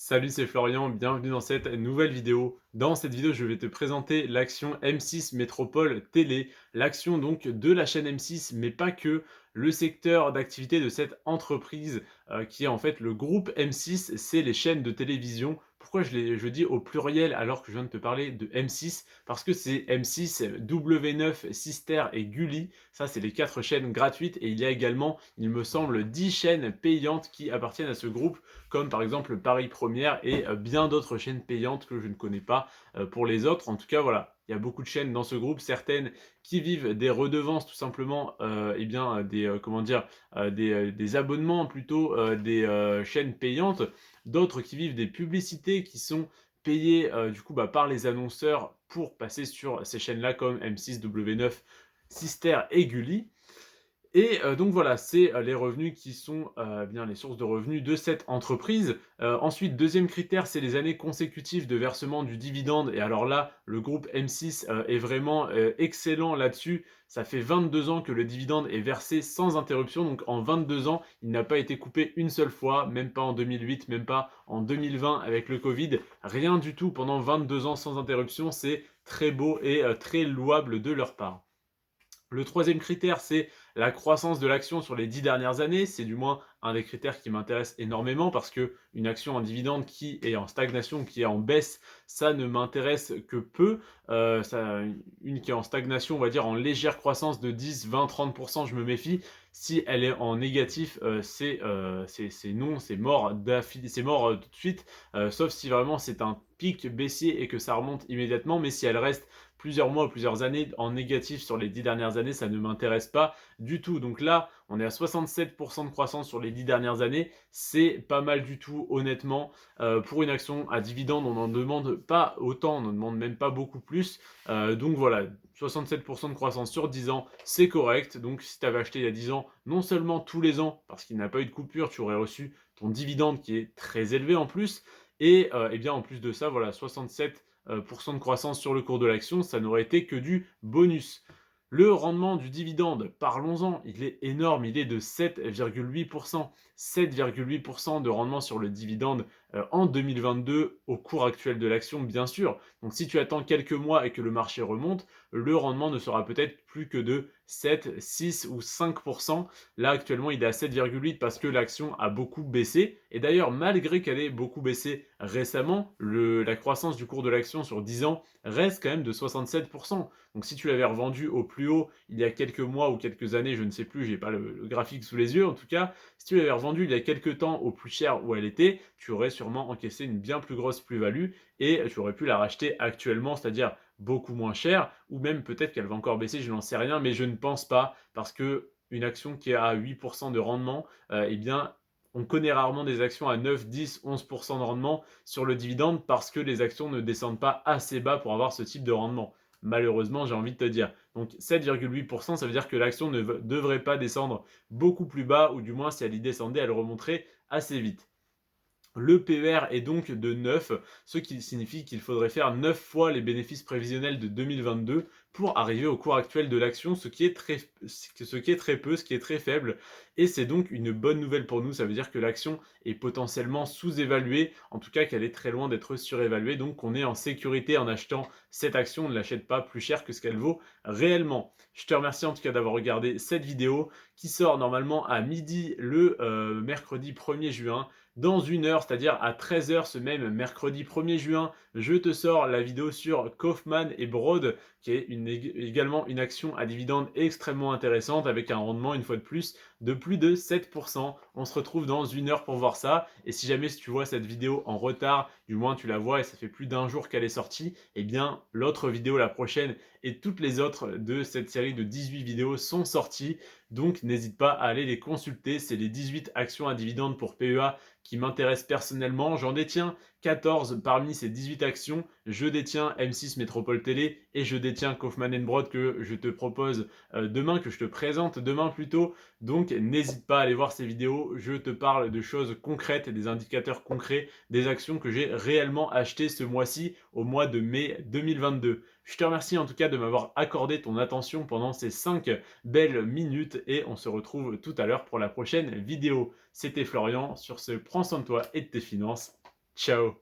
Salut, c'est Florian, bienvenue dans cette nouvelle vidéo. Dans cette vidéo, je vais te présenter l'action M6 Métropole Télé, l'action donc de la chaîne M6, mais pas que, le secteur d'activité de cette entreprise qui est en fait le groupe M6, c'est les chaînes de télévision. Pourquoi je dis au pluriel alors que je viens de te parler de M6? Parce que c'est M6, W9, Sister et Gulli. Ça, c'est les 4 chaînes gratuites et il y a également, il me semble, 10 chaînes payantes qui appartiennent à ce groupe comme par exemple Paris Première et bien d'autres chaînes payantes que je ne connais pas pour les autres. En tout cas, voilà, il y a beaucoup de chaînes dans ce groupe, certaines qui vivent des redevances tout simplement, et bien des comment dire, des abonnements plutôt, des chaînes payantes, d'autres qui vivent des publicités qui sont payées du coup par les annonceurs pour passer sur ces chaînes-là comme M6, W9, Sister et Gulli. Et donc voilà, c'est, les revenus qui sont, bien les sources de revenus de cette entreprise. Ensuite, deuxième critère, c'est les années consécutives de versement du dividende et alors là, le groupe M6, est vraiment, excellent là-dessus. Ça fait 22 ans que le dividende est versé sans interruption, donc en 22 ans, il n'a pas été coupé une seule fois, même pas en 2008, même pas en 2020 avec le covid. Rien du tout pendant 22 ans sans interruption, c'est très beau et très louable de leur part. Le troisième critère, c'est la croissance de l'action sur les 10 dernières années. C'est du moins un des critères qui m'intéresse énormément parce qu'une action en dividende qui est en stagnation, qui est en baisse, ça ne m'intéresse que peu. Une qui est en stagnation, on va dire en légère croissance de 10, 20, 30%, je me méfie. Si elle est en négatif, c'est non, c'est mort d'affilée, c'est mort tout de suite, sauf si vraiment c'est un pic baissier et que ça remonte immédiatement. Mais si elle reste plusieurs mois, plusieurs années en négatif sur les 10 dernières années, ça ne m'intéresse pas du tout. Donc là, on est à 67% de croissance sur les 10 dernières années. C'est pas mal du tout, honnêtement. Pour une action à dividende, on n'en demande pas autant, on n'en demande même pas beaucoup plus. Donc voilà, 67% de croissance sur 10 ans, c'est correct. Donc si tu avais acheté il y a 10 ans, non seulement tous les ans, parce qu'il n'a pas eu de coupure, tu aurais reçu ton dividende qui est très élevé en plus. Et bien en plus de ça, voilà, 67 de croissance sur le cours de l'action, ça n'aurait été que du bonus. Le rendement du dividende, parlons-en, il est énorme, il est de 7,8%. 7,8% de rendement sur le dividende en 2022 au cours actuel de l'action, bien sûr. Donc si tu attends quelques mois et que le marché remonte, le rendement ne sera peut-être plus que de 7, 6 ou 5%. Là, actuellement, il est à 7,8 parce que l'action a beaucoup baissé. Et d'ailleurs, malgré qu'elle ait beaucoup baissé récemment, la croissance du cours de l'action sur 10 ans reste quand même de 67%. Donc si tu l'avais revendu au plus haut il y a quelques mois ou quelques années, je ne sais plus, j'ai pas le graphique sous les yeux en tout cas, si tu l'avais revendu il y a quelques temps au plus cher où elle était, tu aurais sûrement encaissé une bien plus grosse plus-value et tu aurais pu la racheter actuellement, c'est-à-dire beaucoup moins cher, ou même peut-être qu'elle va encore baisser, je n'en sais rien, mais je ne pense pas, parce que une action qui a 8% de rendement, eh bien, on connaît rarement des actions à 9, 10, 11% de rendement sur le dividende parce que les actions ne descendent pas assez bas pour avoir ce type de rendement. Malheureusement, j'ai envie de te dire. Donc 7,8%, ça veut dire que l'action ne devrait pas descendre beaucoup plus bas, ou du moins si elle y descendait, elle remonterait assez vite. Le PER est donc de 9, ce qui signifie qu'il faudrait faire 9 fois les bénéfices prévisionnels de 2022 pour arriver au cours actuel de l'action, ce qui est très peu, ce qui est très faible. Et c'est donc une bonne nouvelle pour nous, ça veut dire que l'action est potentiellement sous-évaluée, en tout cas qu'elle est très loin d'être surévaluée, donc on est en sécurité en achetant cette action, on ne l'achète pas plus cher que ce qu'elle vaut réellement. Je te remercie en tout cas d'avoir regardé cette vidéo qui sort normalement à midi le mercredi 1er juin. Dans une heure, c'est-à-dire à 13 h ce même mercredi 1er juin, je te sors la vidéo sur Kaufmann et Broad, qui est également une action à dividende extrêmement intéressante avec un rendement, une fois de plus de 7%. On se retrouve dans une heure pour voir ça. Et si jamais tu vois cette vidéo en retard, du moins tu la vois et ça fait plus d'un jour qu'elle est sortie, eh bien l'autre vidéo, la prochaine, et toutes les autres de cette série de 18 vidéos sont sorties. Donc n'hésite pas à aller les consulter. C'est les 18 actions à dividende pour PEA qui m'intéressent personnellement. J'en détiens 14 parmi ces 18 actions. Je détiens M6 Métropole Télé et je détiens Kaufmann Broad que je te propose demain, que je te présente demain plutôt. Donc n'hésite pas à aller voir ces vidéos. Je te parle de choses concrètes et des indicateurs concrets des actions que j'ai réellement achetées ce mois-ci, au mois de mai 2022. Je te remercie en tout cas de m'avoir accordé ton attention pendant ces 5 belles minutes et on se retrouve tout à l'heure pour la prochaine vidéo. C'était Florian, sur ce, prends soin de toi et de tes finances. Ciao.